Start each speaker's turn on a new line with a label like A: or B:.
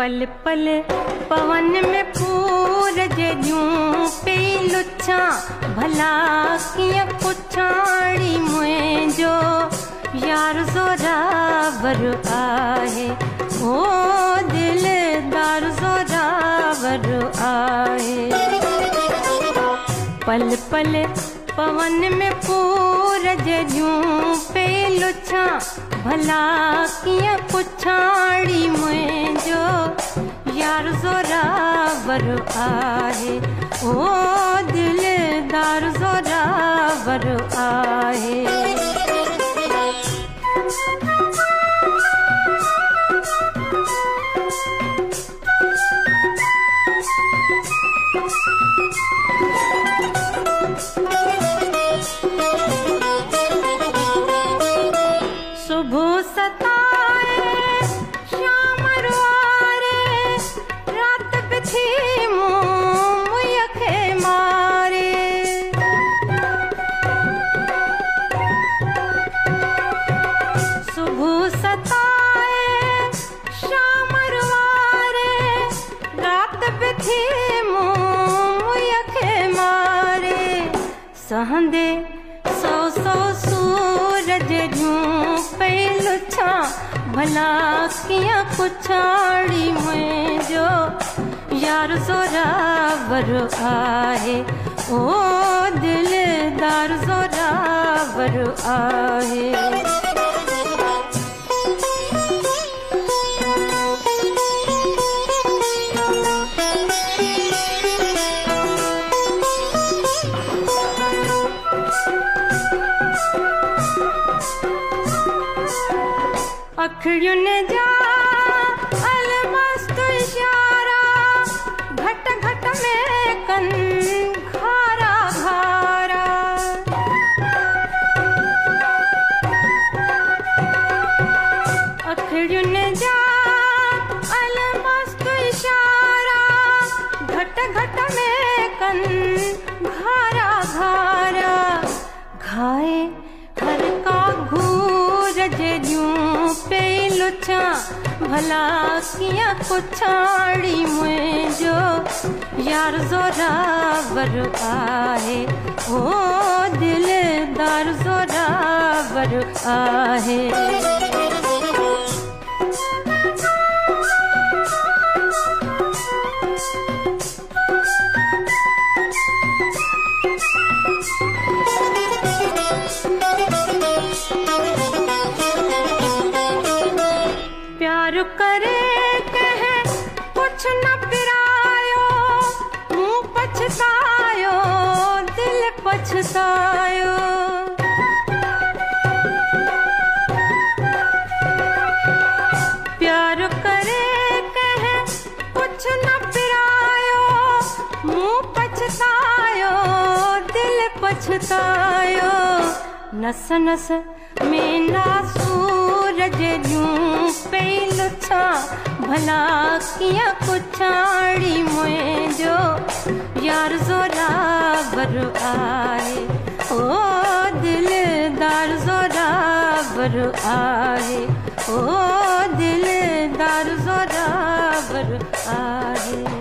A: पल पल पवन में पूरज जूं पे लुच्छा भला किया पुछाड़ी मुंहिंजो यार ज़ोरावर आहे ओ दिलदार ज़ोरावर आहे। पल पल पवन में पूरज जूं पे लुच्छा भला किया पुछाड़ी मुंहिंजो यार ज़ोरावर आहे ओ दिलदार ज़ोरावर आहे। सुबह सताए शाम रुआरे रात बिथी मुंह खे मारे। सुबह सताए शाम रुआरे रात बिथी मुंह खे मारे। सहंदे सौ सौ सूरज जूं पे लुच्छा भला किया पुछाड़ी मुंहिंजो यार ज़ोरावर आहे ओ दिलदार ज़ोरावर आहे। अखियुनि जा अलमस्त इशारा घट घट में कन घारा घारा। अखियुनि जा अलमस्त इशारा घट घट में कन घारा घारा। घाए हर का घूरज जूं पे लुच्छा भला किया पुछाड़ी मुंहिंजो यार ज़ोरावर आहे ओ दिलदार ज़ोरावर आहे। प्यार करे कहे कुछ न पिरायो मुँह पछतायो दिल पछतायो। प्यार करे कहे कुछ न पिरायो मुँह पछतायो दिल पछतायो। नस नस में ना सूरज जूं पे लुच्छा भला किया पुछाड़ी मुंहिंजो यार ज़ोरावर आहे ओ दिलदार ज़ोरावर आहे ओ दिलदार ज़ोरावर आहे।